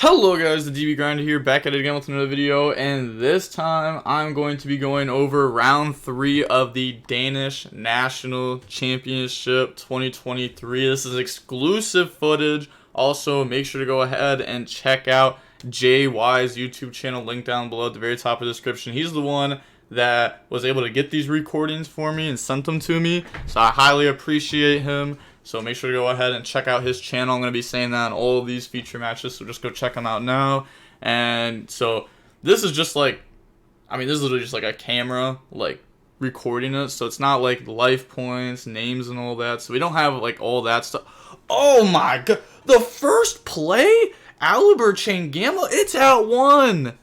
Hello guys, the DB Grinder here, back at it again with another video, and this time I'm going to be going over round 3 of the Danish National Championship 2023. This is exclusive footage. Also, make sure to go ahead and check out JY's YouTube channel, link down below at the very top of the description. He's the one that was able to get these recordings for me and sent them to me, so I highly appreciate him. So make sure to go ahead and check out his channel. I'm going to be saying that on all of these feature matches, so just go check them out now. And so this is just like, this is literally just like a camera, like, recording it. So it's not like life points, names, and all that. So we don't have like all that stuff. Oh my god, the first play, Labrynth Gamma, it's at 1.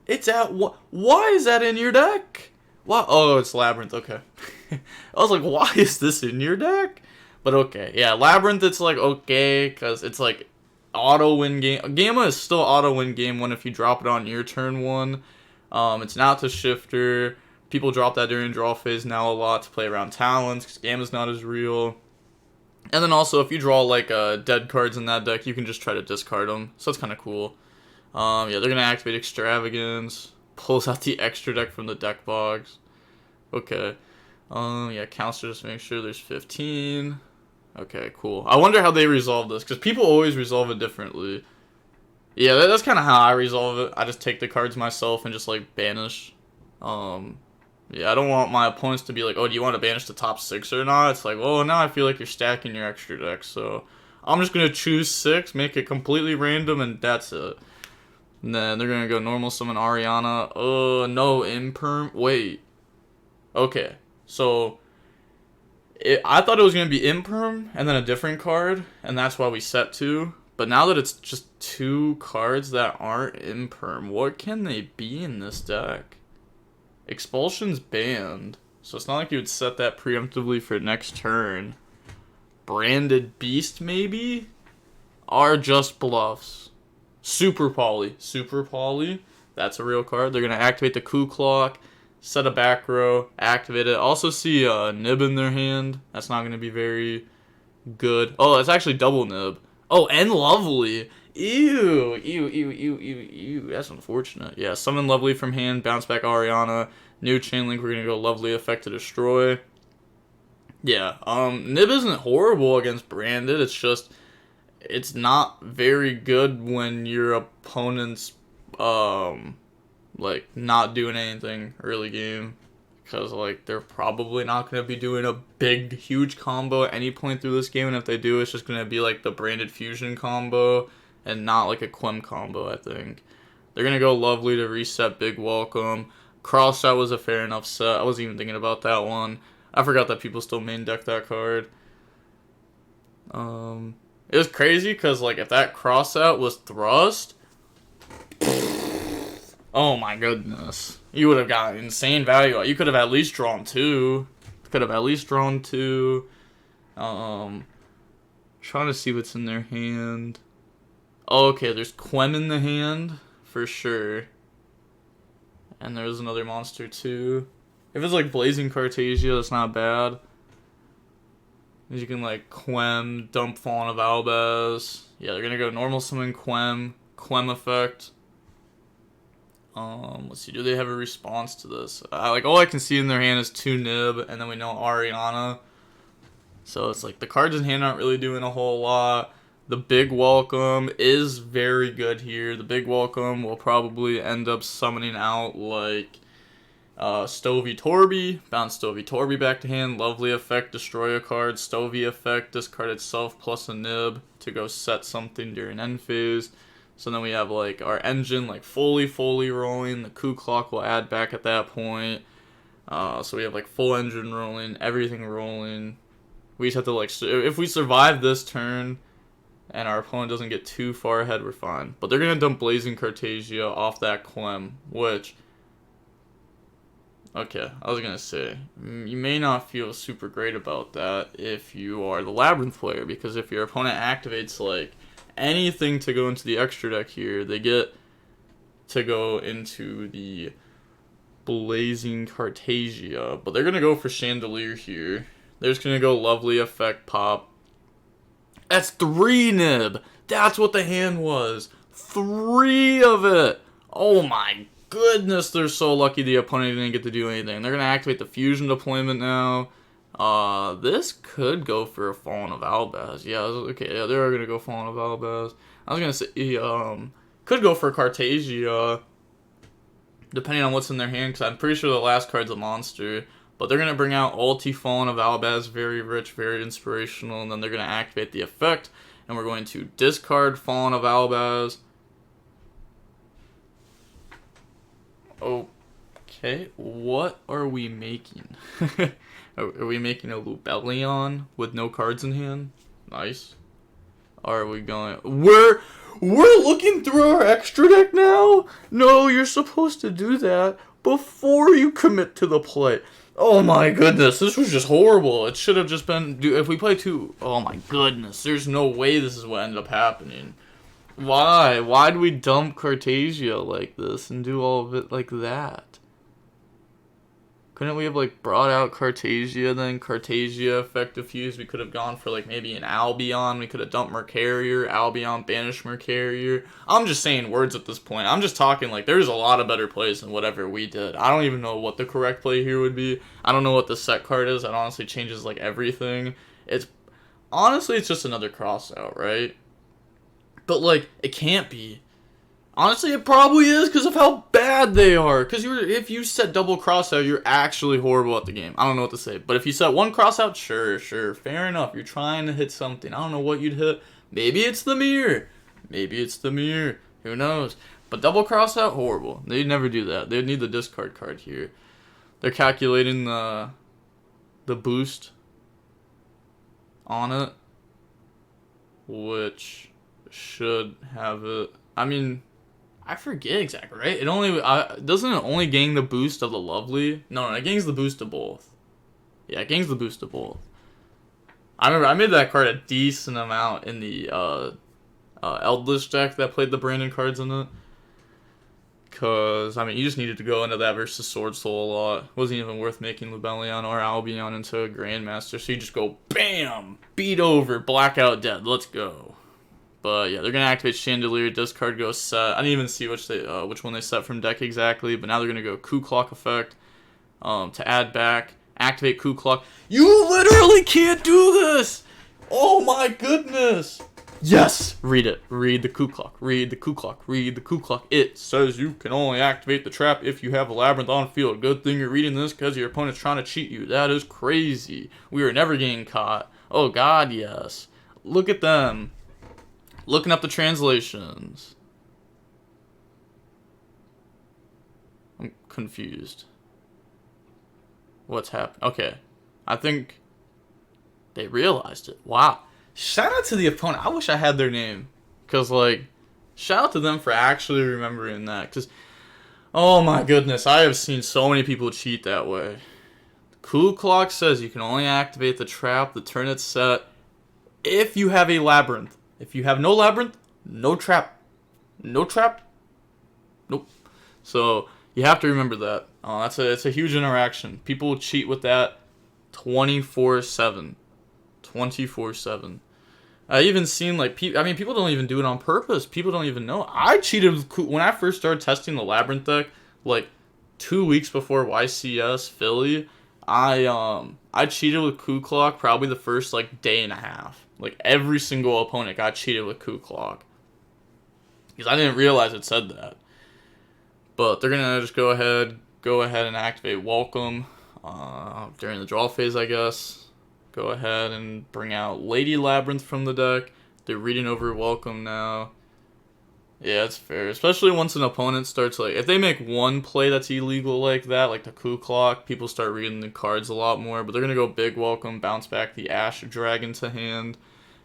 It's at 1. Why is that in your deck? What? Oh, it's Labrynth. Okay. I was like, why is this in your deck? But okay, yeah, Labrynth, it's like okay, because it's like auto win game. Gamma is still auto win game 1 if you drop it on your turn 1. It's not to shifter. People drop that during draw phase now a lot to play around talents, because Gamma's not as real. And then also, if you draw like dead cards in that deck, you can just try to discard them. So that's kind of cool. Yeah, they're going to activate Extravagance. Pulls out the extra deck from the deck box. Okay. Yeah, counts to just make sure there's 15. Okay, cool. I wonder how they resolve this, because people always resolve it differently. Yeah, that's kind of how I resolve it. I just take the cards myself and just, like, banish. Yeah, I don't want my opponents to be like, oh, do you want to banish the top 6 or not? It's like, oh, now I feel like you're stacking your extra deck, so I'm just going to choose 6, make it completely random, and that's it. And then they're going to go normal summon Ariana. Oh, no, imperm. Wait. Okay, so I thought it was going to be imperm and then a different card, and that's why we set 2. But now that it's just 2 cards that aren't imperm, what can they be in this deck? Expulsion's banned, so it's not like you would set that preemptively for next turn. Branded Beast, maybe? Are just bluffs. Super Poly. Super Poly, that's a real card. They're going to activate the Coup Clock. Set a back row, activate it. Also see Nib in their hand. That's not going to be very good. Oh, it's actually double Nib. Oh, and Lovely. Ew, ew, ew, ew, ew, ew. That's unfortunate. Yeah, summon Lovely from hand, bounce back Ariana. New chain link, we're going to go Lovely effect to destroy. Yeah, Nib isn't horrible against Branded. It's just, it's not very good when your opponent's, like, not doing anything early game, because, like, they're probably not going to be doing a big, huge combo at any point through this game, and if they do, it's just going to be, like, the Branded Fusion combo, and not, like, a Quem combo, I think. They're going to go Lovely to reset Big Welcome. Cross Out was a fair enough set. I wasn't even thinking about that one. I forgot that people still main deck that card. It was crazy, because, like, if that Cross Out was Thrust, oh my goodness. You would have got insane value. You could have at least drawn 2. Could have at least drawn 2. Trying to see what's in their hand. Oh, okay, there's Quem in the hand, for sure. And there's another monster too. If it's like Blazing Cartasia, that's not bad. You can like Quem, dump Fawn of Albaz. Yeah, they're gonna go normal summon Quem, Quem effect. Let's see, do they have a response to this? Like, all I can see in their hand is 2 Nib, and then we know Ariana. So it's like, the cards in hand aren't really doing a whole lot. The Big Welcome is very good here. The Big Welcome will probably end up summoning out, like, Stovey Torby. Bounce Stovey Torby back to hand. Lovely effect, destroy a card. Stovey effect, discard itself plus a Nib to go set something during end phase. So then we have, like, our engine, like, fully rolling. The Coup Clock will add back at that point. So we have, like, full engine rolling, everything rolling. We just have to, like, if we survive this turn and our opponent doesn't get too far ahead, we're fine. But they're going to dump Blazing Cartasia off that Quem, which, okay, I was going to say, you may not feel super great about that if you are the Labrynth player, because if your opponent activates, like, anything to go into the extra deck here, they get to go into the Blazing Cartasia, but they're going to go for Chandelier here. They're just going to go Lovely effect pop. That's 3 Nib. That's what the hand was. 3 of it. Oh my goodness, they're so lucky the opponent didn't get to do anything. They're going to activate the fusion deployment now. This could go for a Fallen of Albaz. Yeah, okay, yeah, they're going to go Fallen of Albaz. I was going to say, could go for Cartagia, depending on what's in their hand, because I'm pretty sure the last card's a monster. But they're going to bring out Ulti Fallen of Albaz, very rich, very inspirational, and then they're going to activate the effect, and we're going to discard Fallen of Albaz. Okay, what are we making? Are we making a Lubellion with no cards in hand? Nice. Are we going... We're looking through our extra deck now? No, you're supposed to do that before you commit to the play. Oh my goodness, this was just horrible. It should have just been... Dude, if we play 2... Oh my goodness, there's no way this is what ended up happening. Why? Why'd we dump Cartagia like this and do all of it like that? Couldn't we have, like, brought out Cartagia, then Cartagia, effective fuse? We could have gone for, like, maybe an Albion. We could have dumped Mercarier, Albion, banished Mercarier. I'm just saying words at this point. I'm just talking, like, there's a lot of better plays than whatever we did. I don't even know what the correct play here would be. I don't know what the set card is. It honestly changes, like, everything. Honestly, it's just another cross-out, right? But, like, it can't be. Honestly, it probably is because of how bad they are. Because if you set double crossout, you're actually horrible at the game. I don't know what to say. But if you set one crossout, sure, fair enough. You're trying to hit something. I don't know what you'd hit. Maybe it's the mirror. Maybe it's the mirror. Who knows? But double crossout, horrible. They'd never do that. They'd need the discard card here. They're calculating the boost on it, which should have it. I mean... I forget exactly, right? It only doesn't it only gain the boost of the lovely? No, it gains the boost of both. Yeah, it gains the boost of both. I remember I made that card a decent amount in the Eldritch deck that played the Brandon cards in it. Cause I mean, you just needed to go into that versus Sword Soul a lot. It wasn't even worth making Lubellion or Albion into a Grandmaster. So you just go bam, beat over, blackout dead. Let's go. But yeah, they're gonna activate Chandelier, discard goes set. I didn't even see which one they set from deck exactly, but now they're gonna go Coup Clock effect to add back, activate Coup Clock. You literally can't do this! Oh my goodness! Yes! Read it. Read the Coup Clock. Read the Coup Clock. Read the Coup Clock. It says you can only activate the trap if you have a Labrynth on field. Good thing you're reading this because your opponent's trying to cheat you. That is crazy. We are never getting caught. Oh god, yes. Look at them. Looking up the translations. I'm confused. What's happened? Okay. I think they realized it. Wow. Shout out to the opponent. I wish I had their name. Because, like, shout out to them for actually remembering that. Because, oh my goodness, I have seen so many people cheat that way. Coup Clock says you can only activate the trap, the turn it's set, if you have a Labrynth. If you have no Labrynth, no trap. No trap? Nope. So, you have to remember that. It's a huge interaction. People cheat with that 24/7. 24/7. I even seen, like, people don't even do it on purpose. People don't even know. I cheated with when I first started testing the Labrynth deck, like, 2 weeks before YCS Philly. I cheated with Coup Clock probably the first, like, day and a half. Like, every single opponent got cheated with Coup Clock. Because I didn't realize it said that. But they're going to just go ahead and activate Welcome during the draw phase, I guess. Go ahead and bring out Lady Labrynth from the deck. They're reading over Welcome now. Yeah, it's fair. Especially once an opponent starts, like, if they make one play that's illegal like that, like the Coup Clock, people start reading the cards a lot more. But they're going to go big Welcome, bounce back the Ash Dragon to hand.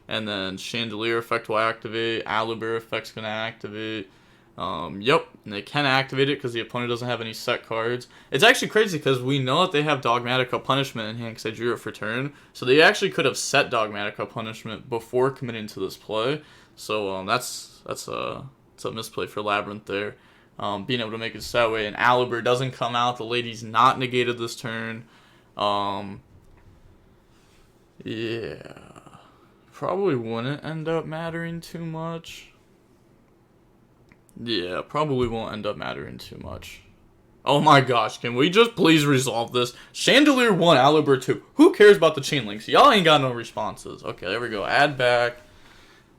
And then Chandelier effect will activate. Alubert effect's going to activate. Yep, and they can activate it because the opponent doesn't have any set cards. It's actually crazy because we know that they have Dogmatica Punishment in hand because they drew it for turn. So they actually could have set Dogmatica Punishment before committing to this play. So that's a misplay for Labrynth there. Being able to make it that way. And Alubert doesn't come out. The lady's not negated this turn. Yeah. Probably wouldn't end up mattering too much. Yeah, probably won't end up mattering too much. Oh my gosh, can we just please resolve this? Chandelier 1, Aliber 2. Who cares about the chain links? Y'all ain't got no responses. Okay, there we go. Add back.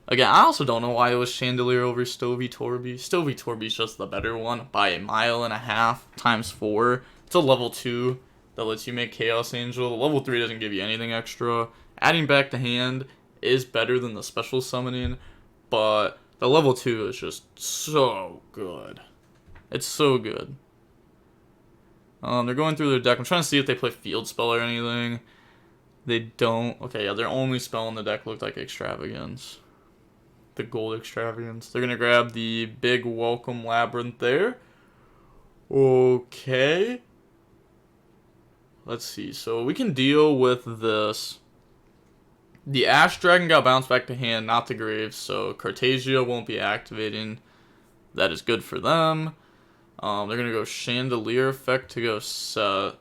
Again, I also don't know why it was Chandelier over Stovey Torby. Stovey Torby's just the better one by 1.5 miles times 4. It's a level 2 that lets you make Chaos Angel. The level 3 doesn't give you anything extra. Adding back to hand is better than the special summoning, but the level 2 is just so good. It's so good. They're going through their deck. I'm trying to see if they play Field Spell or anything. They don't. Okay, yeah, their only spell in the deck looked like Extravagance. The Gold Extravagance. They're going to grab the big Welcome Labrynth there. Okay. Let's see. So we can deal with this. The Ash Dragon got bounced back to hand, not the grave. So Cartagia won't be activating. That is good for them. They're going to go Chandelier effect to go set.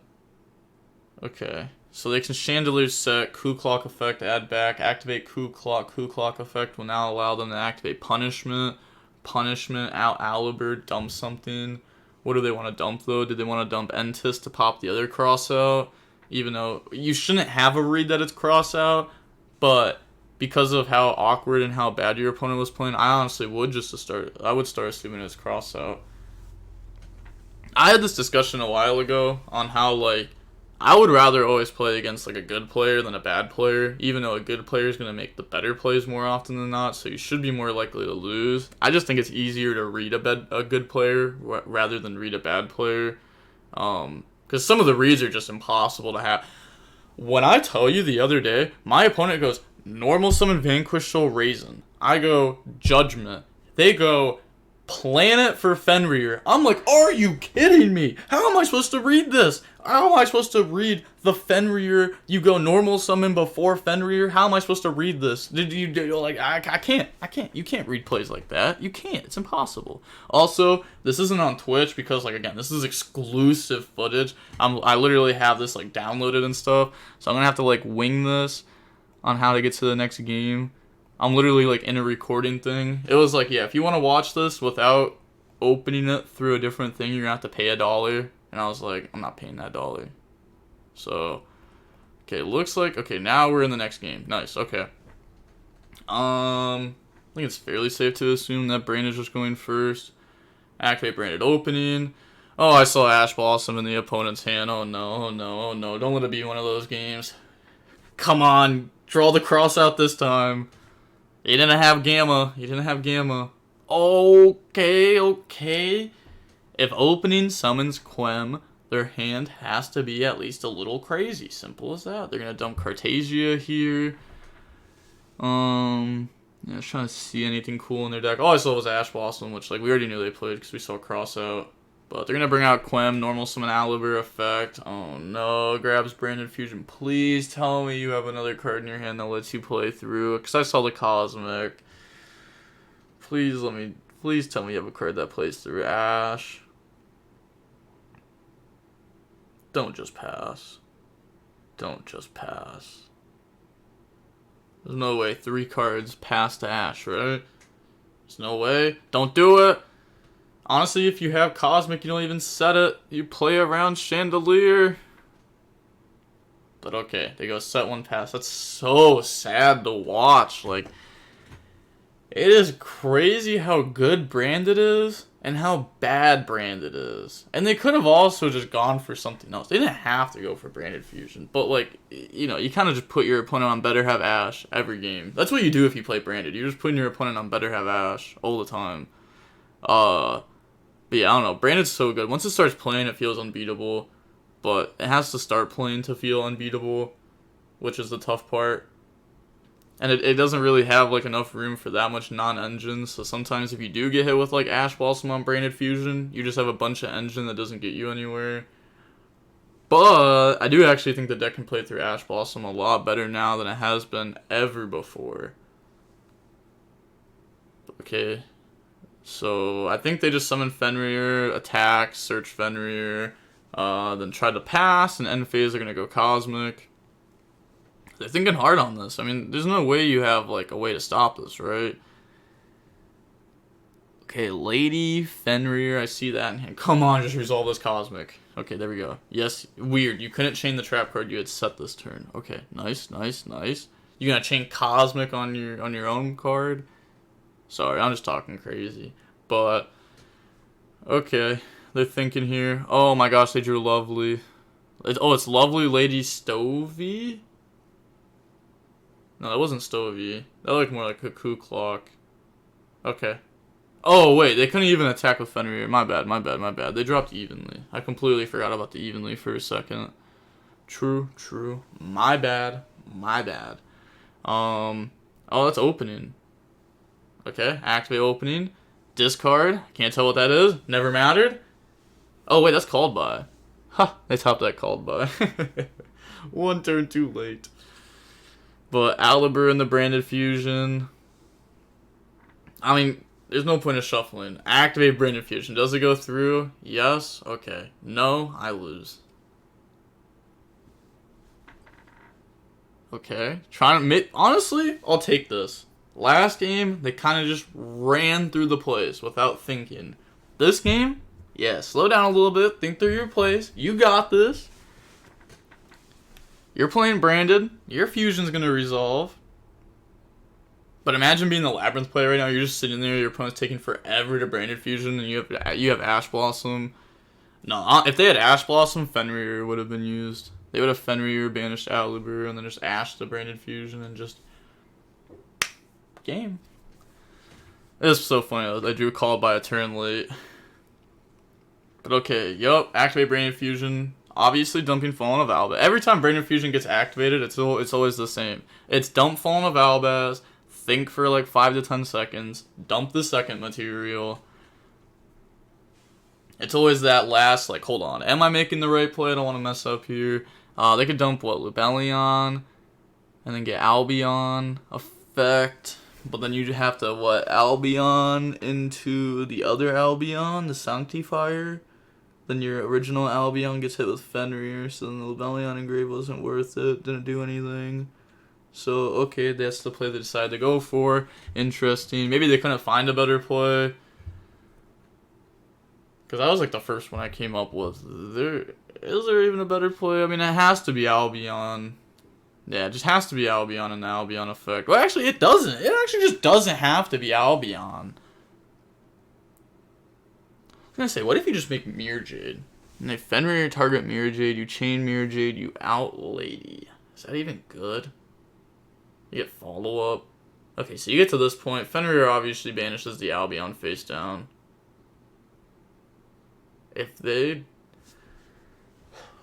Okay. So they can Chandelier set, Coup Clock effect, add back, activate Coup Clock effect will now allow them to activate Punishment. Punishment, out Aliber, dump something. What do they want to dump though? Did they want to dump Entis to pop the other cross out? Even though you shouldn't have a read that it's cross out, but because of how awkward and how bad your opponent was playing, I honestly would I would start assuming it's cross out. I had this discussion a while ago on how, like, I would rather always play against, like, a good player than a bad player, even though a good player is going to make the better plays more often than not, so you should be more likely to lose. I just think it's easier to read a good player rather than read a bad player, because some of the reads are just impossible to have. When I tell you the other day, my opponent goes, normal summon Vanquish Soul Raisin. I go, Judgment. They go, Planet for Fenrir. I'm like, are you kidding me? How am I supposed to read this? How am I supposed to read the Fenrir? You go normal summon before Fenrir? How am I supposed to read this? I can't. You can't read plays like that. You can't. It's impossible. Also, this isn't on Twitch because, like, again, this is exclusive footage. I literally have this, like, downloaded and stuff. So I'm gonna have to, like, wing this on how to get to the next game. I'm literally, like, in a recording thing. It was like, yeah, if you want to watch this without opening it through a different thing, you're going to have to pay $1. And I was like, I'm not paying that $1. So, okay, looks like, okay, now we're in the next game. Nice, okay. I think it's fairly safe to assume that Brain is just going first. Activate Branded Opening. Oh, I saw Ash Blossom in the opponent's hand. Oh, no, oh, no, oh, no. Don't let it be one of those games. Come on, draw the cross out this time. He didn't have Gamma. Okay. If opening summons Quem, their hand has to be at least a little crazy. Simple as that. They're going to dump Cartagia here. Yeah, just trying to see anything cool in their deck. All I saw was Ash Blossom, which, like, we already knew they played because we saw cross out. But they're going to bring out Quem, normal summon Aliber effect. Oh no, grabs Branded Fusion. Please tell me you have another card in your hand that lets you play through. Because I saw the Cosmic. Please tell me you have a card that plays through Ash. Don't just pass. There's no way 3 cards pass to Ash, right? There's no way. Don't do it. Honestly, if you have Cosmic, you don't even set it. You play around Chandelier. But okay, they go set 1 pass. That's so sad to watch. Like, it is crazy how good Branded is and how bad Branded is. And they could have also just gone for something else. They didn't have to go for Branded Fusion. But, like, you know, you kind of just put your opponent on better have Ash every game. That's what you do if you play Branded. You're just putting your opponent on better have Ash all the time. But yeah, I don't know. Branded's so good. Once it starts playing, it feels unbeatable. But it has to start playing to feel unbeatable, which is the tough part. And it doesn't really have, like, enough room for that much non-engine. So sometimes if you do get hit with, like, Ash Blossom on Branded Fusion, you just have a bunch of engine that doesn't get you anywhere. But I do actually think the deck can play through Ash Blossom a lot better now than it has been ever before. Okay. So I think they just summon Fenrir, attack, search Fenrir, then try to pass, and end phase they're going to go Cosmic. They're thinking hard on this. I mean, there's no way you have, like, a way to stop this, right? Okay, Lady Fenrir, I see that in hand. Come on, just resolve this Cosmic. Okay, there we go. Yes, weird. You couldn't chain the trap card you had set this turn. Okay, nice, nice, nice. You gonna chain Cosmic on your own card? Sorry, I'm just talking crazy. But okay, they're thinking here. Oh my gosh, they drew Lovely. It's Lovely Lady Stovey? No, that wasn't Stovey. That looked more like Cuckoo Clock. Okay. Oh, wait, they couldn't even attack with Fenrir. My bad, my bad, my bad. They dropped Evenly. I completely forgot about the Evenly for a second. True, true. My bad, my bad. Oh, that's opening. Okay, activate opening. Discard. Can't tell what that is. Never mattered. Oh, wait, that's called by. Ha, they topped that called by. One turn too late. But Alibur in the Branded Fusion. I mean, there's no point of shuffling. Activate Branded Fusion. Does it go through? Yes. Okay. No, I lose. Okay. Honestly, I'll take this. Last game, they kind of just ran through the plays without thinking. This game, yeah, slow down a little bit. Think through your plays. You got this. You're playing Branded. Your Fusion's going to resolve. But imagine being the Labrynth player right now. You're just sitting there. Your opponent's taking forever to Branded Fusion, and you have Ash Blossom. No, if they had Ash Blossom, Fenrir would have been used. They would have Fenrir, banished Alibur, and then just Ash the Branded Fusion, and just game. It's so funny. I drew a call by a turn late. But okay, yup. Activate Branded Fusion. Obviously dumping Fallen of Albaz. Every time Branded Fusion gets activated, it's always the same. It's dump Fallen of Albaz. Think for like 5 to 10 seconds. Dump the second material. It's always that last, like, hold on. Am I making the right play? I don't want to mess up here. They could dump, what, Lubellion? And then get Albion effect. But then you have to, what, Albion into the other Albion, the Sanctifier. Then your original Albion gets hit with Fenrir. So then the Lubellion engrave wasn't worth it. Didn't do anything. So, okay, that's the play they decided to go for. Interesting. Maybe they couldn't find a better play. Because that was like the first one I came up with. Is there even a better play? I mean, it has to be Albion. Yeah, it just has to be Albion and the Albion effect. Well, actually, it doesn't. It actually just doesn't have to be Albion. I was going to say, what if you just make Mirror Jade? And they Fenrir your target Mirror Jade, you chain Mirror Jade, you out Lady. Is that even good? You get follow-up. Okay, so you get to this point. Fenrir obviously banishes the Albion face down. If they...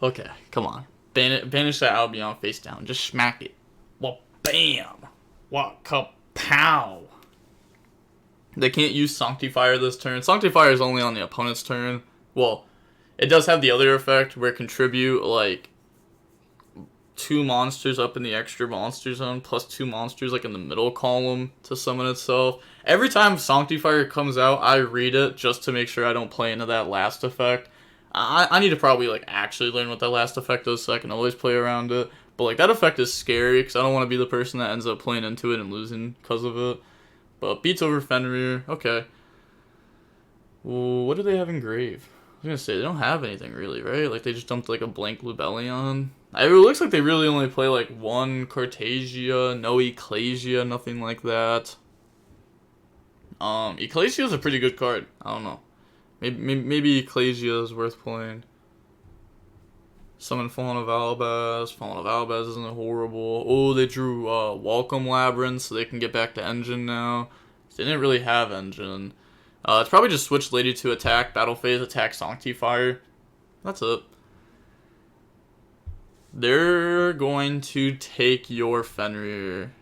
Okay, come on. Banish that Albion face down. Just smack it. Well, bam! What? Kapow! They can't use Sanctifier this turn. Sanctifier is only on the opponent's turn. Well, it does have the other effect where contribute, like, 2 monsters up in the extra monster zone, plus 2 monsters, like, in the middle column to summon itself. Every time Sanctifier comes out, I read it just to make sure I don't play into that last effect. I need to probably, like, actually learn what that last effect is so I can always play around it. But, like, that effect is scary because I don't want to be the person that ends up playing into it and losing because of it. But beats over Fenrir. Okay. Well, what do they have in Grave? I was going to say, they don't have anything really, right? Like, they just dumped, like, a blank Lubellion. It looks like they really only play, like, 1 Cartagia, no Ecclesia, nothing like that. Ecclesia is a pretty good card. I don't know. Maybe Ecclesia is worth playing. Summon Fallen of Albaz. Fallen of Albaz isn't horrible. Oh, they drew Welcome Labrynth, so they can get back to Engine now. They didn't really have Engine. It's probably just switch Lady to attack, Battle Phase, attack Sanctifier. That's it. They're going to take your Fenrir.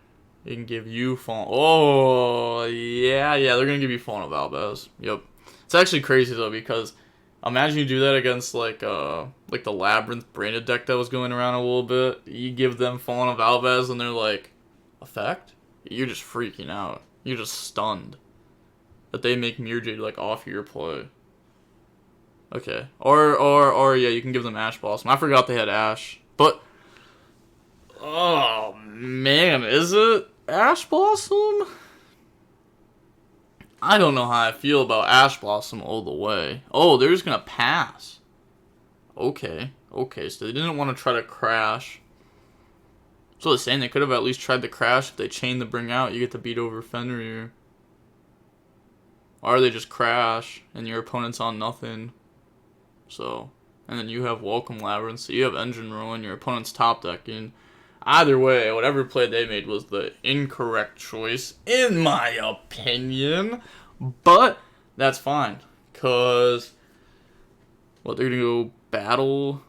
They can give you Fallen. Oh, yeah, they're going to give you Fallen of Albaz. Yep. It's actually crazy, though, because imagine you do that against, like the Labrynth Branded deck that was going around a little bit. You give them Fallen of Albaz, and they're like, effect? You're just freaking out. You're just stunned that they make Mirror Jade, like, off your play. Okay. Or yeah, you can give them Ash Blossom. I forgot they had Ash. But, oh, man, is it Ash Blossom? I don't know how I feel about Ash Blossom all the way. Oh, they're just gonna pass. Okay, so they didn't want to try to crash. So they're saying they could have at least tried to crash. If they chain the bring out, you get to beat over Fenrir. Or they just crash, and your opponent's on nothing. So, and then you have Welcome Labrynth, so you have Engine Ruin, your opponent's top decking. Either way, whatever play they made was the incorrect choice, in my opinion. But, that's fine. Because, what, they're going to go battle?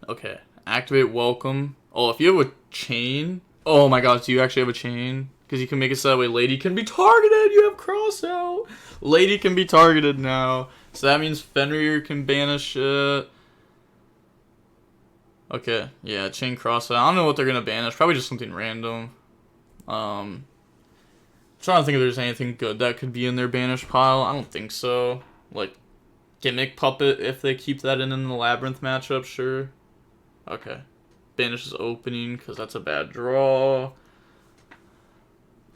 Okay, activate Welcome. Oh, if you have a chain. Oh my god, do you actually have a chain? Because you can make it so that way Lady can be targeted. You have cross out. Lady can be targeted now. So that means Fenrir can banish it. Okay, yeah, chain cross out. I don't know what they're going to banish. Probably just something random. I'm trying to think if there's anything good that could be in their banish pile. I don't think so. Like, Gimmick Puppet, if they keep that in the Labrynth matchup, sure. Okay. Banish is opening, because that's a bad draw.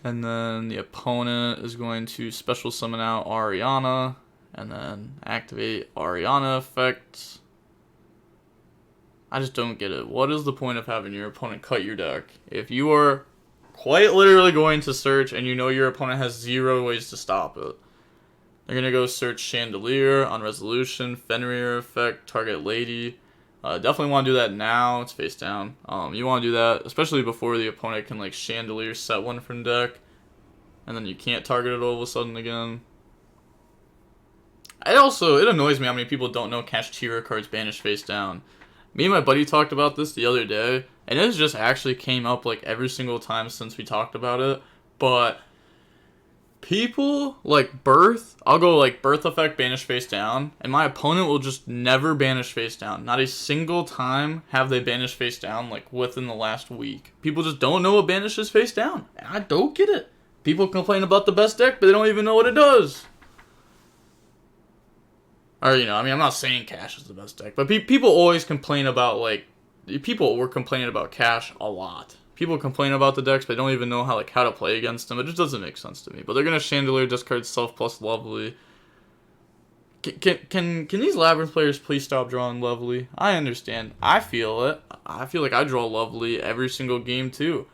And then the opponent is going to special summon out Ariana. And then activate Ariana effect. I just don't get it. What is the point of having your opponent cut your deck? If you are quite literally going to search and you know your opponent has 0 ways to stop it. They're going to go search Chandelier on Resolution, Fenrir effect, target Lady. Definitely want to do that now. It's face down. You want to do that, especially before the opponent can like Chandelier set one from deck, and then you can't target it all of a sudden again. It annoys me how many people don't know Kashtira cards banish face down. Me and my buddy talked about this the other day, and it just actually came up like every single time since we talked about it. But people like Birth, I'll go like Birth effect banish face down, and my opponent will just never banish face down. Not a single time have they banished face down like within the last week. People just don't know what banishes face down. And I don't get it. People complain about the best deck, but they don't even know what it does. Or, you know, I mean, I'm not saying Cash is the best deck, but people always complain about, like, people were complaining about Cash a lot. People complain about the decks, but they don't even know how to play against them. It just doesn't make sense to me. But they're going to Chandelier, discard Self plus Lovely. Can these Labrynth players please stop drawing Lovely? I understand. I feel it. I feel like I draw Lovely every single game, too.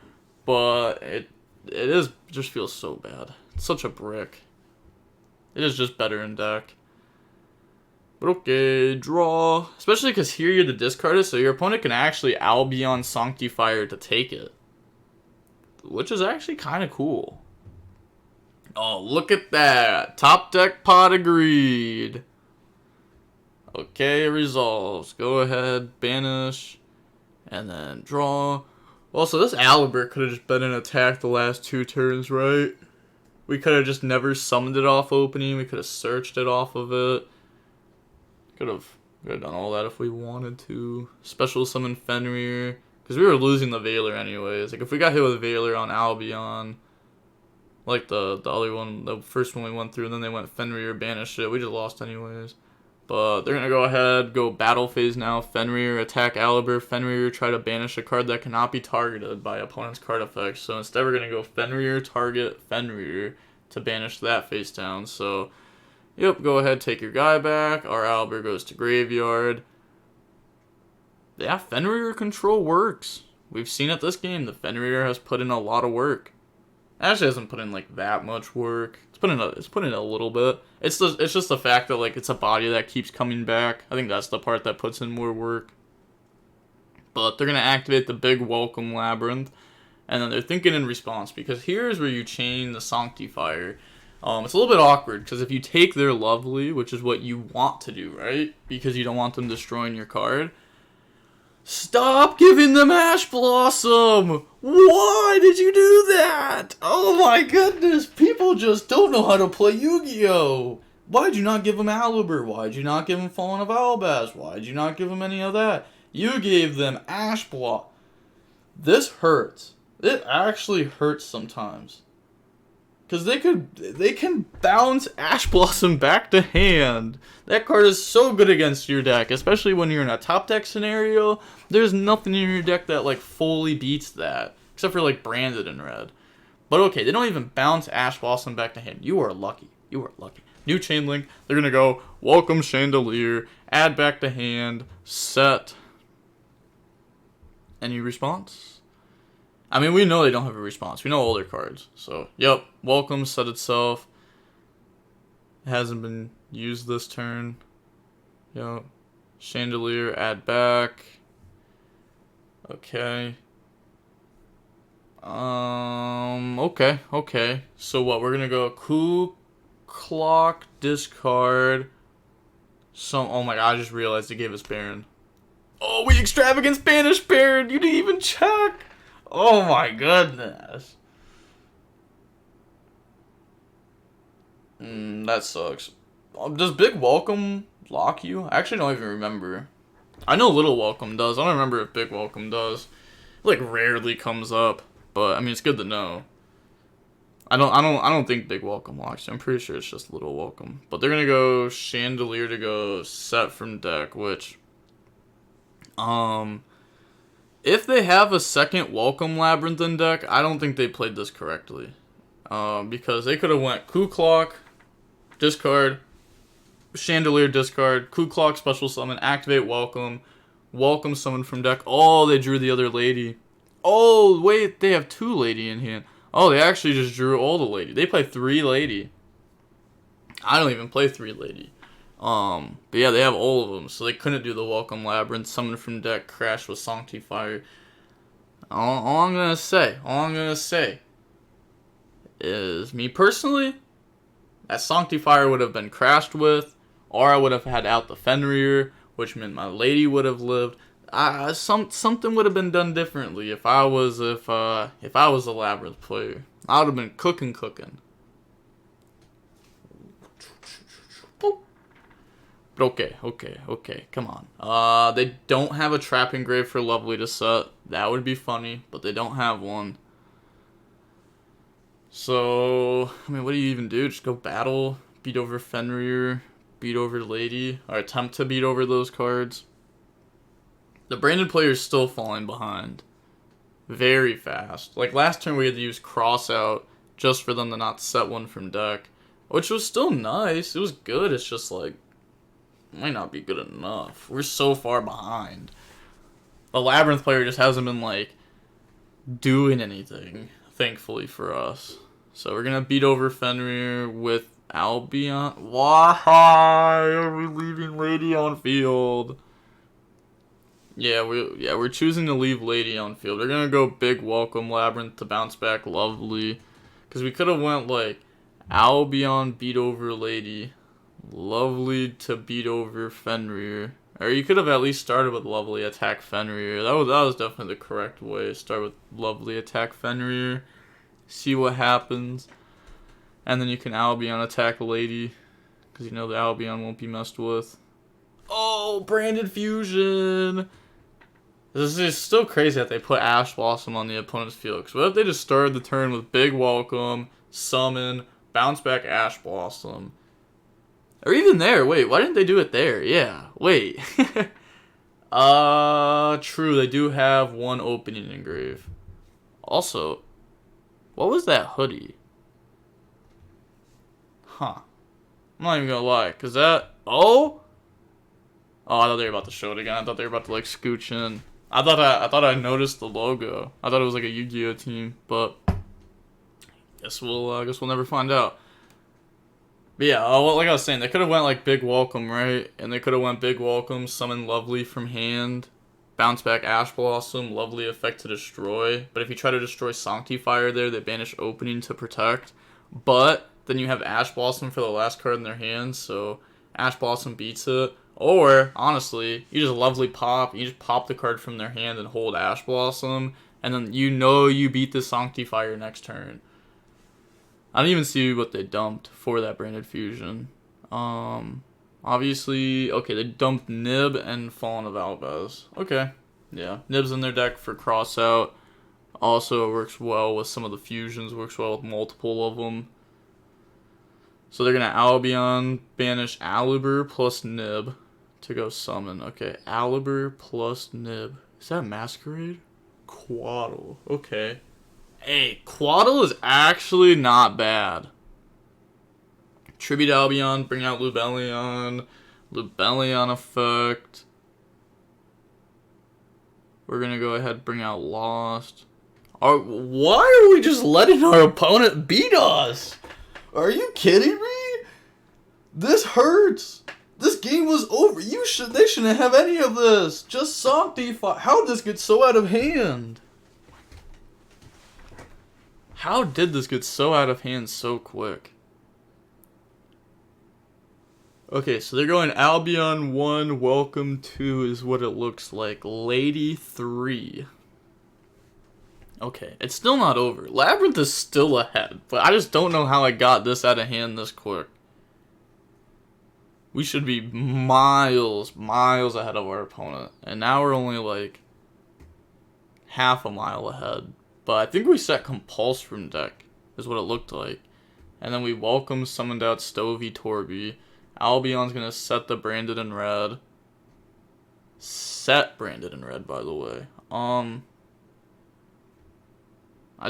But it just feels so bad. It's such a brick. It is just better in deck. But okay, draw. Especially because here you're the discarder, so your opponent can actually Albion Sanctifier to take it. Which is actually kind of cool. Oh, look at that. Top deck pot agreed. Okay, it resolves. Go ahead, banish. And then draw. Well, so this Labrynth could have just been an attack the last 2 turns, right? We could have just never summoned it off opening. We could have searched it off of it. Could have done all that if we wanted to. Special summon Fenrir. Because we were losing the Veiler anyways. Like, if we got hit with Veiler on Albion, like the other one, the first one we went through, and then they went Fenrir, banish it, we just lost anyways. But they're going to go ahead, go battle phase now. Fenrir, attack Labrynth. Fenrir, try to banish a card that cannot be targeted by opponent's card effects. So instead we're going to go Fenrir, target Fenrir to banish that face down. So, yep, go ahead, take your guy back. Our Labrynth goes to graveyard. Yeah, Fenrir control works. We've seen it this game. The Fenrir has put in a lot of work. Actually hasn't put in like that much work. It's put in a little bit. It's just the fact that like it's a body that keeps coming back. I think that's the part that puts in more work. But they're gonna activate the big Welcome Labrynth, and then they're thinking in response, because here's where you chain the Sanctifier. It's a little bit awkward because if you take their Lovely, which is what you want to do, right? Because you don't want them destroying your card. Stop giving them Ash Blossom! Why did you do that? Oh my goodness, people just don't know how to play Yu-Gi-Oh! Why'd you not give them Labrynth? Why'd you not give them Fallen of Albaz? Why'd you not give them any of that? You gave them Ash Blossom. This hurts. It actually hurts sometimes. Because they can bounce Ash Blossom back to hand. That card is so good against your deck, especially when you're in a top deck scenario. There's nothing in your deck that like fully beats that, except for like Branded in red. But okay, they don't even bounce Ash Blossom back to hand. You are lucky. You are lucky. New Chain Link. They're going to go Welcome Chandelier. Add back to hand. Set. Any response? I mean, we know they don't have a response. We know all their cards. So, yep. Welcome set itself. It hasn't been used this turn. Yep. Chandelier. Add back. Okay. Okay. So what? We're gonna go Coup Clock, discard. Oh my god, I just realized they gave us Baron. Oh, we extravagant Spanish Baron! You didn't even check! Oh my goodness. That sucks. Does Big Welcome lock you? I actually don't even remember. I know Little Welcome does. I don't remember if Big Welcome does. It, like, rarely comes up. But I mean, it's good to know. I don't think Big Welcome locks you. I'm pretty sure it's just Little Welcome. But they're gonna go Chandelier to go set from deck, which if they have a second Welcome Labrynth in deck, I don't think they played this correctly. Because they could have went Coup Clock, discard, Chandelier, discard, Coup Clock, special summon, activate Welcome, Welcome summon from deck. Oh, they drew the other lady. Oh, wait, they have 2 lady in hand. Oh, they actually just drew all the lady. They play 3 lady. I don't even play 3 lady. But yeah, they have all of them, so they couldn't do the Welcome Labrynth, summon from deck, crash with Sanctifier. All I'm gonna say is, me personally, that Sanctifier would have been crashed with, or I would have had out the Fenrir, which meant my lady would have lived. Something would have been done differently if I was a Labrynth player. I would have been cooking. But okay, come on. They don't have a Trap Engrave for Lovely to set. That would be funny, but they don't have one. So, I mean, what do you even do? Just go battle, beat over Fenrir, beat over Lady, or attempt to beat over those cards. The branded player is still falling behind very fast. Like, last turn we had to use Cross Out just for them to not set one from deck, which was still nice. It was good. It's just, like, might not be good enough. We're so far behind. The Labrynth player just hasn't been, like, doing anything, thankfully for us. So we're going to beat over Fenrir with Albion. Why are we leaving Lady on field? Yeah, we're choosing to leave Lady on field. We're gonna go Big Welcome Labrynth to bounce back Lovely, because we could have went like Albion beat over Lady, Lovely to beat over Fenrir, or you could have at least started with Lovely attack Fenrir. That was definitely the correct way. Start with Lovely attack Fenrir, see what happens, and then you can Albion attack Lady, because you know the Albion won't be messed with. Oh, Branded Fusion! This is still crazy that they put Ash Blossom on the opponent's field. Because what if they just started the turn with Big Welcome, Summon, bounce back Ash Blossom? Or even there. Wait, why didn't they do it there? Yeah, wait. True, they do have one opening engrave. Also, what was that hoodie? Huh. I'm not even gonna lie, because that... Oh, I thought they were about to show it again. I thought they were about to, like, scooch in. I thought I noticed the logo. I thought it was like a YuGiOh team, but guess we'll never find out. But yeah, like I was saying, they could have went like Big Welcome, right? And they could have went Big Welcome, summon Lovely from hand, bounce back Ash Blossom, Lovely effect to destroy. But if you try to destroy Sanctifier there, they banish opening to protect. But then you have Ash Blossom for the last card in their hand, so Ash Blossom beats it. Or, honestly, you just Lovely pop, you just pop the card from their hand and hold Ash Blossom, and then you know you beat the Sanctifier next turn. I don't even see what they dumped for that Branded Fusion. Obviously, okay, they dumped Nib and Fallen of Alves. Okay, yeah, Nib's in their deck for Cross Out. Also, it works well with some of the fusions, works well with multiple of them. So they're going to Albion, banish Alibur plus Nib to go summon. Okay, Alibur plus Nib. Is that Masquerade? Quaddle. Okay. Hey, Quaddle is actually not bad. Tribute Albion, bring out Lubellion. Lubellion effect. We're gonna go ahead and bring out Lost. Why are we just letting our opponent beat us? Are you kidding me? This hurts. This game was over. They shouldn't have any of this. Just Sock DeFi. How did this get so out of hand? How did this get so out of hand so quick? Okay, so they're going Albion 1, Welcome 2 is what it looks like. Lady 3. Okay, it's still not over. Labrynth is still ahead, but I just don't know how I got this out of hand this quick. We should be miles ahead of our opponent. And now we're only like half a mile ahead. But I think we set Compulse from deck, is what it looked like. And then we Welcome, summoned out Stovey Torby. Albion's gonna set the Branded in Red. Set Branded in Red, by the way. I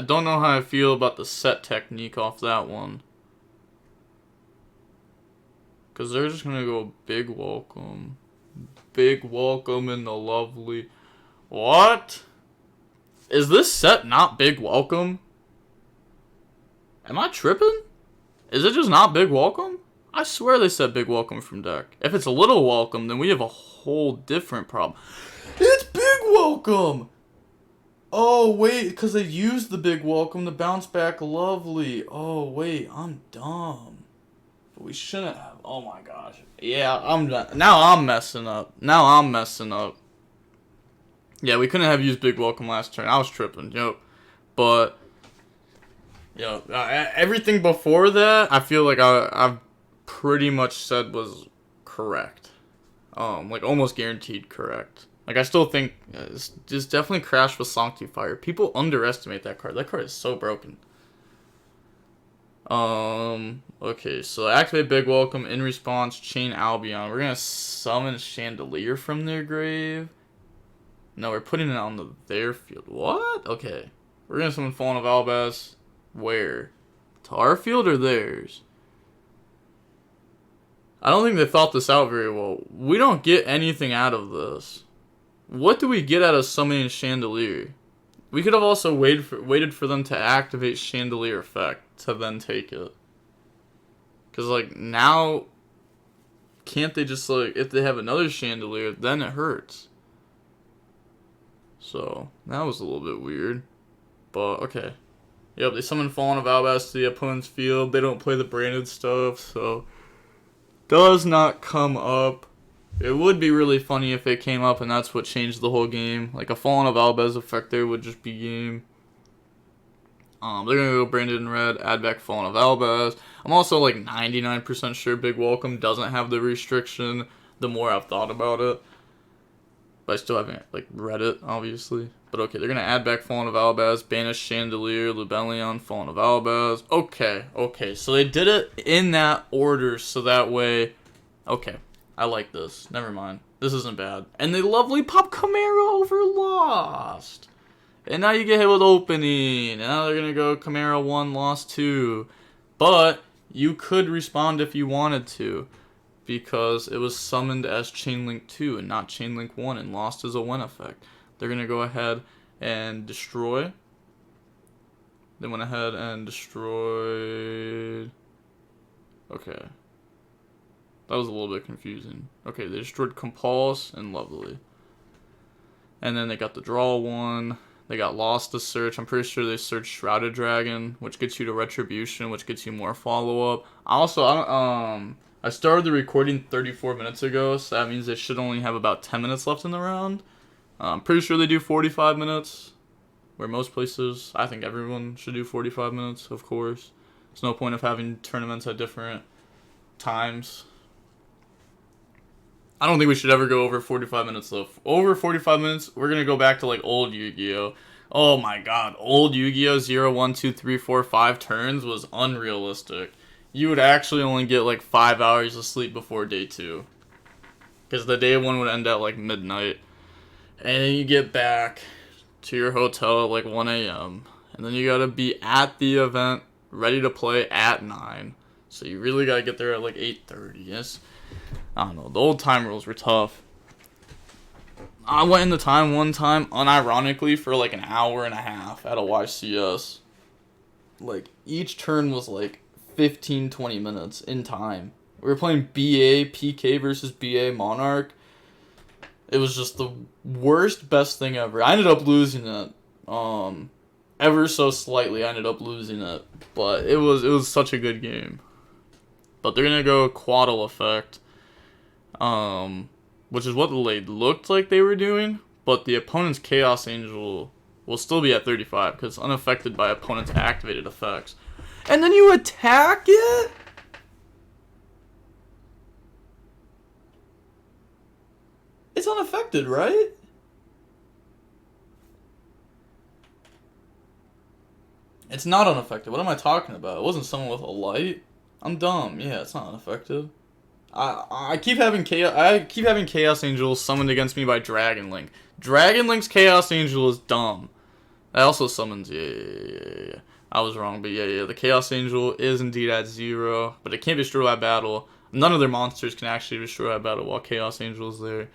don't know how I feel about the set technique off that one. Because they're just gonna go Big Welcome. Big Welcome in the lovely... What? Is this set not Big Welcome? Am I tripping? Is it just not Big Welcome? I swear they said Big Welcome from deck. If it's a Little Welcome, then we have a whole different problem. It's Big Welcome! Oh, wait, because they used the Big Welcome to bounce back lovely. Oh, wait, I'm dumb. But we shouldn't have. Oh, my gosh. Yeah, I'm done. Now I'm messing up. Yeah, we couldn't have used Big Welcome last turn. I was tripping, yep. But, everything before that, I feel like I've pretty much said was correct. Like almost guaranteed correct. Like I still think it's just definitely crashed with Sanctifier. People underestimate that card. That card is so broken. Okay, so activate Big Welcome, in response, chain Albion. We're gonna summon Chandelier from their grave. No, we're putting it on their field. What? Okay. We're gonna summon Fallen of Albaz. Where? To our field or theirs? I don't think they thought this out very well. We don't get anything out of this. What do we get out of summoning Chandelier? We could have also waited for them to activate Chandelier effect to then take it. Because, like, now, can't they just, like, if they have another Chandelier, then it hurts. So, that was a little bit weird. But, okay. Yep, they summon Fallen of Albaz to the opponent's field. They don't play the branded stuff, so... Does not come up. It would be really funny if it came up and that's what changed the whole game. Like a Fallen of Albaz effect there would just be game. They're going to go Branded in Red, add back Fallen of Albaz. I'm also like 99% sure Big Welcome doesn't have the restriction the more I've thought about it. But I still haven't like read it, obviously. But okay, they're going to add back Fallen of Albaz, banish Chandelier, Lubellion, Fallen of Albaz. Okay, so they did it in that order so that way... Okay, I like this. Never mind. This isn't bad. And they lovely pop Chimera over Lost. And now you get hit with opening. And now they're going to go Chimera 1, Lost 2. But you could respond if you wanted to. Because it was summoned as Chainlink 2 and not Chainlink 1 and Lost as a win effect. They're going to go ahead and destroy. They went ahead and destroyed... Okay. That was a little bit confusing. Okay, they destroyed Compulse and Lovely. And then they got the draw one. They got Lost to search. I'm pretty sure they searched Shrouded Dragon, which gets you to Retribution, which gets you more follow-up. Also, I started the recording 34 minutes ago, so that means they should only have about 10 minutes left in the round. I'm pretty sure they do 45 minutes, where most places, I think everyone should do 45 minutes, of course. There's no point of having tournaments at different times. I don't think we should ever go over 45 minutes, though. Over 45 minutes, we're going to go back to, like, old Yu-Gi-Oh! Oh, my God. Old Yu-Gi-Oh! 0, 1, 2, 3, 4, 5 turns was unrealistic. You would actually only get, like, 5 hours of sleep before day 2. Because the day 1 would end at, like, midnight. And then you get back to your hotel at, like, 1 a.m. And then you gotta be at the event, ready to play at 9. So you really gotta get there at like 8:30. Yes, I don't know. The old time rules were tough. I went in the time one time, unironically, for like an hour and a half at a YCS. Like, each turn was like 15, 20 minutes in time. We were playing BA PK versus BA Monarch. It was just the worst, best thing ever. I ended up losing it. Ever so slightly, I ended up losing it. But it was such a good game. But they're gonna go Quaddle effect. Which is what they looked like they were doing. But the opponent's Chaos Angel will still be at 35 because it's unaffected by opponent's activated effects. And then you attack it? It's unaffected, right? It's not unaffected. What am I talking about? It wasn't someone with a light. I'm dumb. Yeah, it's not unaffected. I keep having Chaos Angel summoned against me by Dragon Link. Dragon Link's Chaos Angel is dumb. That also summons. Yeah. I was wrong, but yeah. The Chaos Angel is indeed at 0, but it can't be destroyed by battle. None of their monsters can actually destroy by battle while Chaos Angel is there.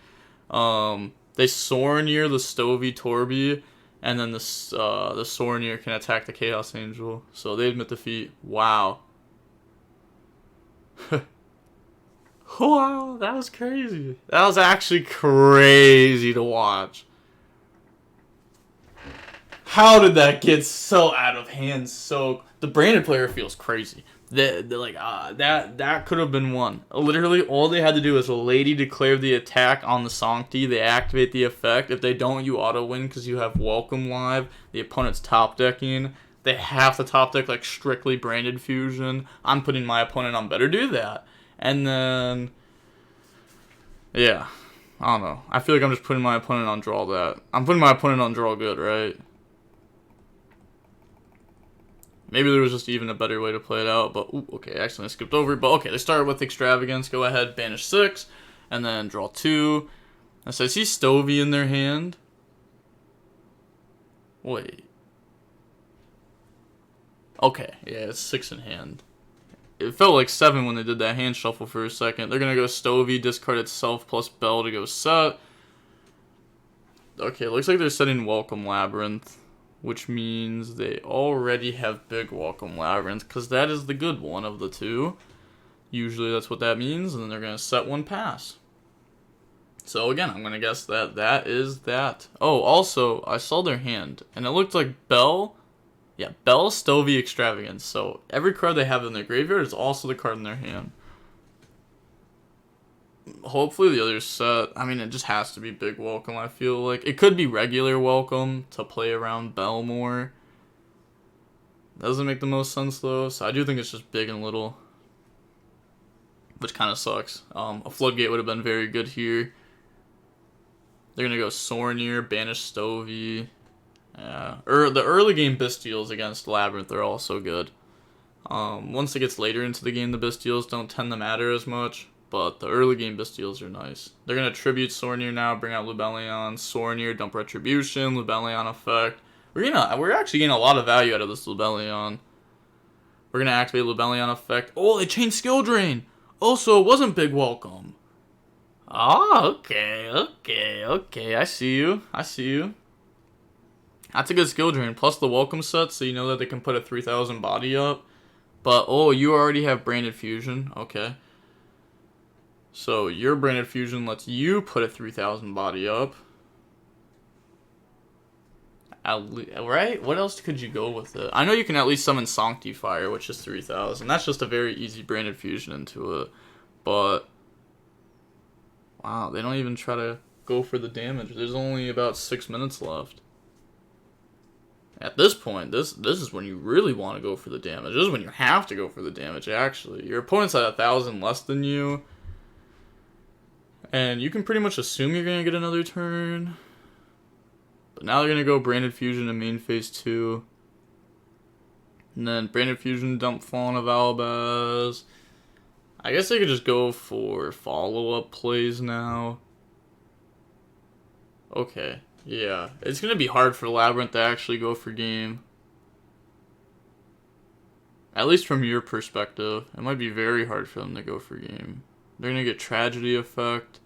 They Sornier the Stovey Torby, and then the Sornier can attack the Chaos Angel. So they admit defeat. Wow. Wow, that was crazy. That was actually crazy to watch. How did that get so out of hand? So the branded player feels crazy. That could have been won. Literally, all they had to do is a lady declare the attack on the Sancti. They activate the effect. If they don't, you auto win because you have Welcome Live. The opponent's top decking. They have to top deck like strictly branded fusion. I'm putting my opponent on better do that. And then, yeah, I don't know. I feel like I'm just putting my opponent on draw that. I'm putting my opponent on draw good, right? Maybe there was just even a better way to play it out, but ooh, okay, actually I skipped over. But okay, they started with Extravagance. Go ahead, banish 6, and then draw 2. And so I see Stovey in their hand. Wait. Okay, yeah, it's 6 in hand. It felt like 7 when they did that hand shuffle for a second. They're gonna go Stovey, discard itself plus Bell to go set. Okay, looks like they're setting Welcome Labrynth, which means they already have big Welcome Labrynth, because that is the good one of the two. Usually that's what that means, and then they're going to set one pass. So again, I'm going to guess that that is that. Oh, also, I saw their hand, and it looked like Bell. Yeah, Bell, Stovey, Extravagance. So every card they have in their graveyard is also the card in their hand. Hopefully the other set, I mean, it just has to be big Welcome, I feel like. It could be regular Welcome to play around Bell more. Doesn't make the most sense, though, so I do think it's just big and little. Which kind of sucks. A Floodgate would have been very good here. They're going to go Sornier, banish Stovey. Yeah. The early game Bystials against Labrynth are also good. Once it gets later into the game, the Bystials don't tend to matter as much. But the early game Bystials are nice. They're going to tribute Sornier now, bring out Lubellion, Sornier, dump Retribution, Lubellion effect. We're actually getting a lot of value out of this Lubellion. We're going to activate Lubellion effect. Oh, they changed Skill Drain. Also, it wasn't big Welcome. Oh, okay. I see you. That's a good Skill Drain. Plus the Welcome set, so you know that they can put a 3,000 body up. But, oh, you already have Branded Fusion. Okay. So your Branded Fusion lets you put a 3,000 body up. Right? What else could you go with it? I know you can at least summon Sanctifier, which is 3,000. That's just a very easy Branded Fusion into it. But, wow, they don't even try to go for the damage. There's only about 6 minutes left. At this point, this is when you really want to go for the damage. This is when you have to go for the damage, actually. Your opponent's at 1,000 less than you. And you can pretty much assume you're going to get another turn. But now they're going to go Branded Fusion in main phase 2. And then Branded Fusion, dump Fallen of Albaz. I guess they could just go for follow-up plays now. Okay, yeah. It's going to be hard for Labrynth to actually go for game. At least from your perspective, it might be very hard for them to go for game. They're going to get Tragedy Effect.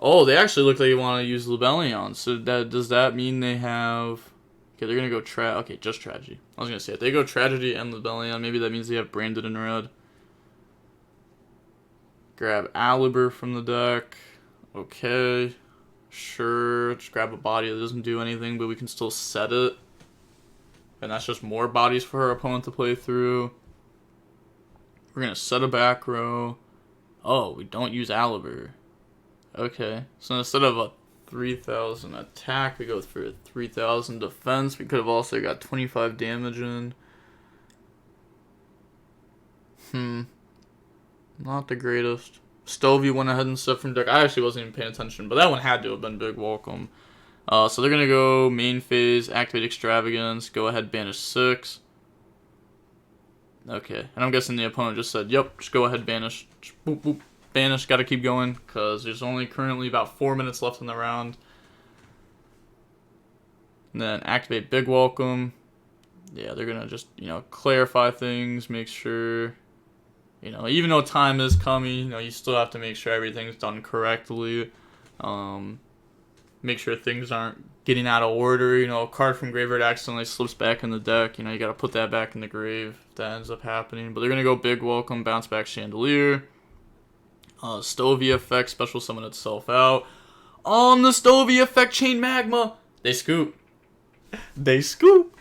Oh, they actually look like they want to use Lebellion. So does that mean they have... Okay, they're going to go Okay, just Tragedy. I was going to say, if they go Tragedy and Lebellion, maybe that means they have Branded in red. Grab Alibur from the deck. Okay. Sure. Just grab a body that doesn't do anything, but we can still set it. And that's just more bodies for our opponent to play through. We're going to set a back row. Oh, we don't use Alibur. Okay. So instead of a 3,000 attack, we go for a 3,000 defense. We could have also got 25 damage in. Not the greatest. Stovey went ahead and stuff from deck. I actually wasn't even paying attention, but that one had to have been big welcome. So they're going to go main phase, activate Extravagance, go ahead, banish 6. Okay, and I'm guessing the opponent just said, yep, just go ahead, banish. Just boop, boop, banish, gotta keep going, because there's only currently about 4 minutes left in the round. And then activate big welcome. Yeah, they're going to just, clarify things, make sure, even though time is coming, you still have to make sure everything's done correctly. Make sure things aren't getting out of order. A card from graveyard accidentally slips back in the deck. You got to put that back in the grave if that ends up happening. But they're going to go big welcome, bounce back Chandelier. Stovey effect, special summon itself out. On the Stovey effect, Chain Magma. They scoop. They scoop.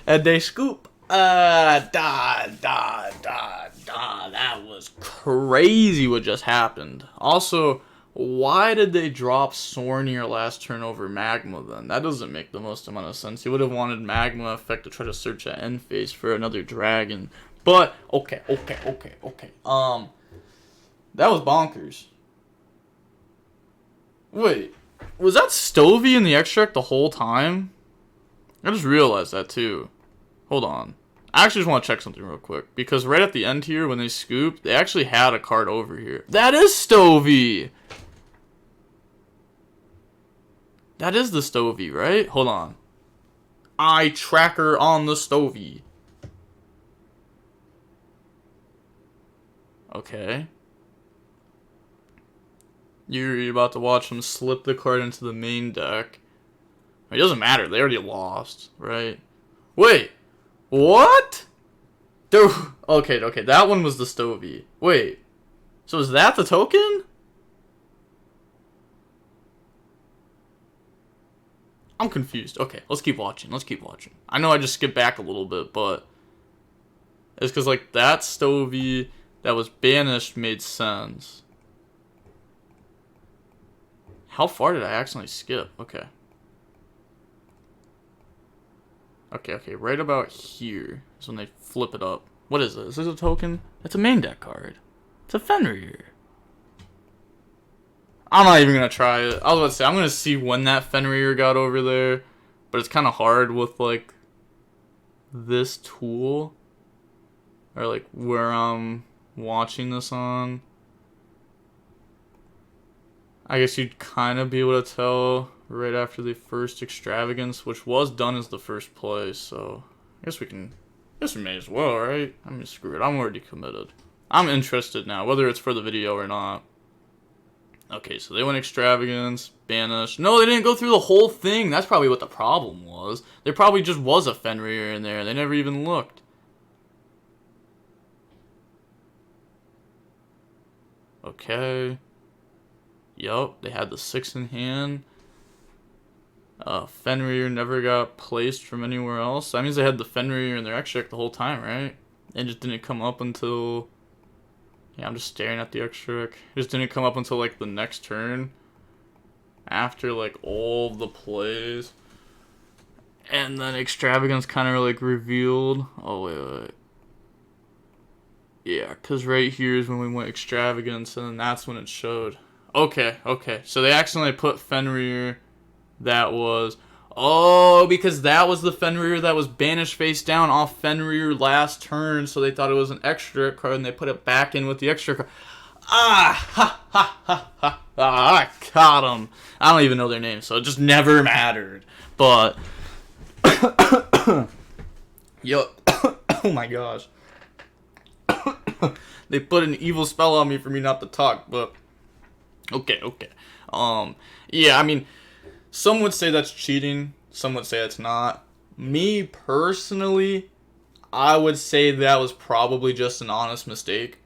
And they scoop. That was crazy what just happened. Also, why did they drop Sornier last turn over Magma then? That doesn't make the most amount of sense. You would have wanted Magma effect to try to search at end phase for another dragon. But, okay. That was bonkers. Wait, was that Stovey in the extract the whole time? I just realized that too. Hold on. I actually just want to check something real quick. Because right at the end here, when they scooped, they actually had a card over here. That is Stovey! That is the Stovey, right? Hold on. Eye tracker on the Stovey. Okay. You're about to watch them slip the card into the main deck. It doesn't matter. They already lost, right? Wait. What? Okay. That one was the Stovey. Wait. So is that the token? I'm confused. Okay, let's keep watching. I know I just skipped back a little bit, but it's because, that Stovey that was banished made sense. How far did I accidentally skip? Okay. Okay, right about here is when they flip it up. What is this? Is this a token? It's a main deck card. It's a Fenrir. I'm not even going to try it. I was about to say, I'm going to see when that Fenrir got over there. But it's kind of hard with, this tool. Or, where I'm watching this on. I guess you'd kind of be able to tell right after the first Extravagance, which was done as the first play. So, I guess we may as well, right? I mean, screw it. I'm already committed. I'm interested now, whether it's for the video or not. Okay, so they went Extravagance, Banish. No, they didn't go through the whole thing. That's probably what the problem was. There probably just was a Fenrir in there. They never even looked. Okay. Yup, they had the 6 in hand. Fenrir never got placed from anywhere else. That means they had the Fenrir in their extract the whole time, right? It just didn't come up until... Yeah, I'm just staring at the extract. It just didn't come up until, the next turn. After, all the plays. And then Extravagance kind of, revealed. Oh, wait. Yeah, because right here is when we went Extravagance, and then that's when it showed. Okay. So they accidentally put Fenrir that was... Oh, because that was the Fenrir that was banished face down off Fenrir last turn, so they thought it was an extra card, and they put it back in with the extra card. I caught them. I don't even know their names, so it just never mattered. But... Yo... Oh my gosh. They put an evil spell on me for me not to talk, but okay. Yeah, I mean, some would say that's cheating, some would say it's not. Me personally, I would say that was probably just an honest mistake.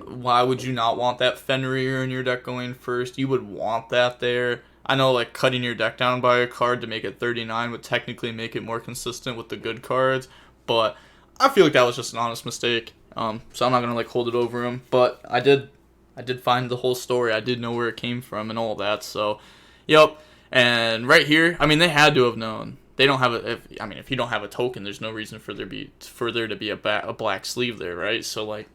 Why would you not want that Fenrir in your deck going first? You would want that there. I know, like, cutting your deck down by a card to make it 39 would technically make it more consistent with the good cards, but I feel like that was just an honest mistake. So I'm not gonna like hold it over him, but I did find the whole story. I did know where it came from and all that. So, yep. And right here, I mean, they had to have known. They don't have a. If you don't have a token, there's no reason for there to be a black sleeve there, right? So like,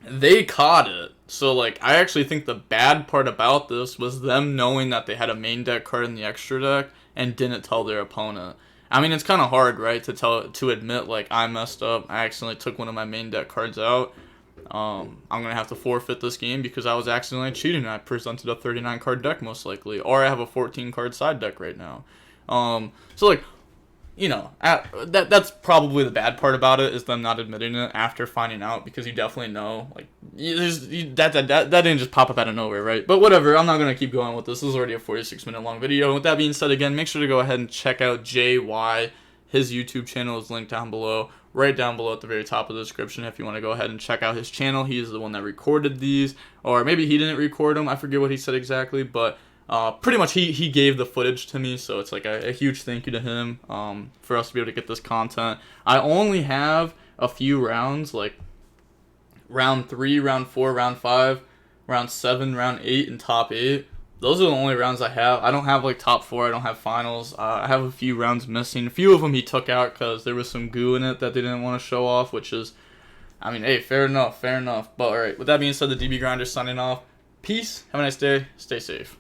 they caught it. So like, I actually think the bad part about this was them knowing that they had a main deck card in the extra deck and didn't tell their opponent. I mean, it's kind of hard, right, to admit, like, I messed up. I accidentally took one of my main deck cards out. I'm going to have to forfeit this game because I was accidentally cheating and I presented a 39-card deck, most likely. Or I have a 14-card side deck right now. So, like, you know, that's probably the bad part about it, is them not admitting it after finding out, because you definitely know, like, that didn't just pop up out of nowhere, right? But whatever, I'm not going to keep going with this. This is already a 46-minute long video. And with that being said, again, make sure to go ahead and check out JY. His YouTube channel is linked down below, right down below at the very top of the description if you want to go ahead and check out his channel. He is the one that recorded these, or maybe he didn't record them. I forget what he said exactly, but pretty much he gave the footage to me, so it's like a huge thank you to him for us to be able to get this content. I only have a few rounds, like round 3, round 4, round 5, round 7, round 8, and top 8. Those are the only rounds I have. I don't have like top 4. I don't have finals. I have a few rounds missing. A few of them he took out because there was some goo in it that they didn't want to show off, which is, I mean, hey, fair enough. But all right, with that being said, the DB Grinder signing off. Peace. Have a nice day. Stay safe.